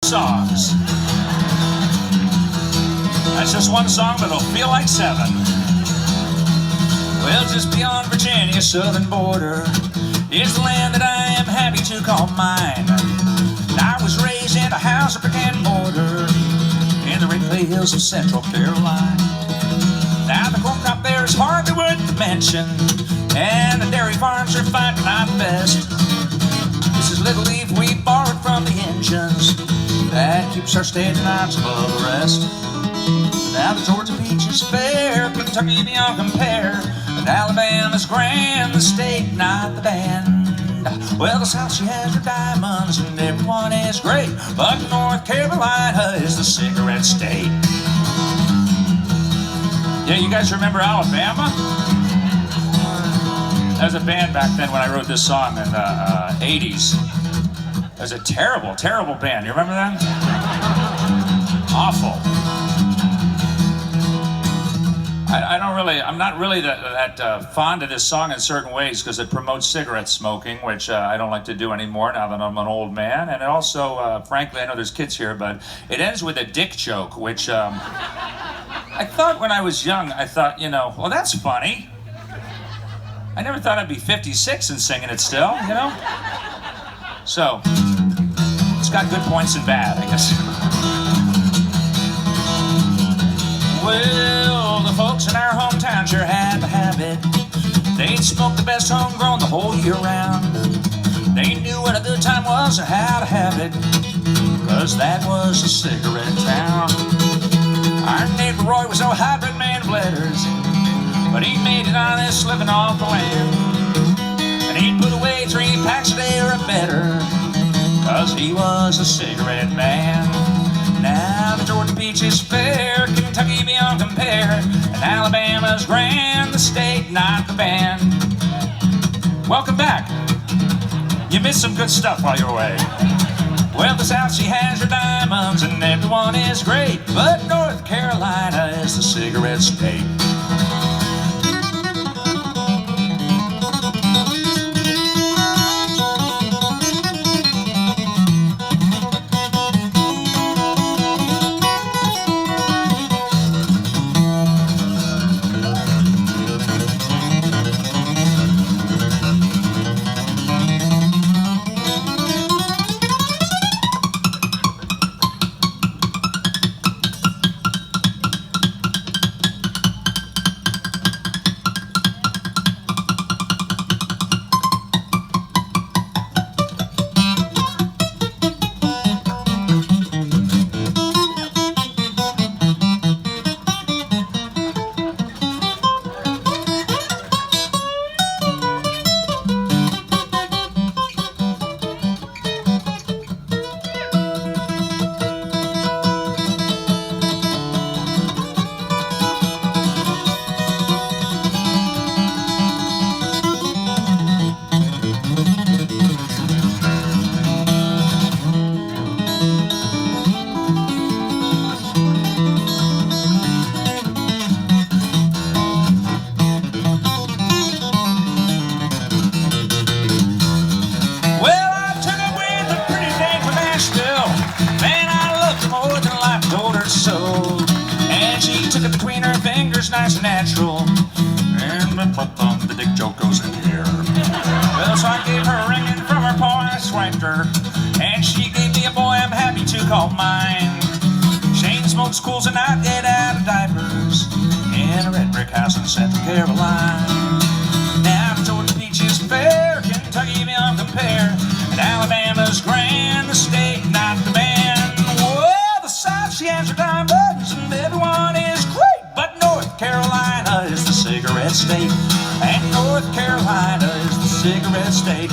songs. That's just one song, but it'll feel like 7. Well, just beyond Virginia's southern border is the land that I am happy to call mine. I was raised in a house of brick and mortar in the Red Clay Hills of Central Carolina. Now the corn crop there is hardly worth the mention, and the dairy farms are fine but not the best. This is little leaf we borrowed from the engines that keeps our state nights above the rest. Now the Georgia peach is fair, Kentucky beyond compare, and Alabama's grand, the state, not the band. Well, the South, she has her diamonds, and everyone is great, but North Carolina is the cigarette state. Yeah, you guys remember Alabama? There was a band back then when I wrote this song in the 80s. It was a terrible, terrible band. You remember that? Awful. I'm not really that fond of this song in certain ways because it promotes cigarette smoking, which I don't like to do anymore now that I'm an old man. And it also, frankly, I know there's kids here, but it ends with a dick joke, which I thought when I was young, I thought, you know, well, that's funny. I never thought I'd be 56 and singing it still, you know? So, it's got good points and bad, I guess. Well, the folks in our hometown sure had the habit. They'd smoke the best homegrown the whole year round. They knew what a good time was and how to have it, 'cause that was a cigarette town. Our neighbor Roy was no hybrid man of letters, but he made an honest living off the land. And he'd put away 3 packs a day or better, 'cause he was a cigarette man. Now the Georgia peach is fair, Kentucky beyond compare, and Alabama's grand, the state, not the band. Welcome back. You missed some good stuff while you're away. Well, the South, she has her diamonds, and everyone is great, but North Carolina is the cigarette state. Nice and natural, and the dick joke goes in here. Well, so I gave her a ring, and from her paw I swiped her, and she gave me a boy I'm happy to call mine. Shane smokes cools and I get out of diapers in a red brick house in Central Carolina. Now the Georgia peach is fair, Kentucky beyond compare, and Alabama's grand, the state, not the band. Well, the South, she has her diamonds, and everyone is great, but North Carolina is the cigarette state, and North Carolina is the cigarette state.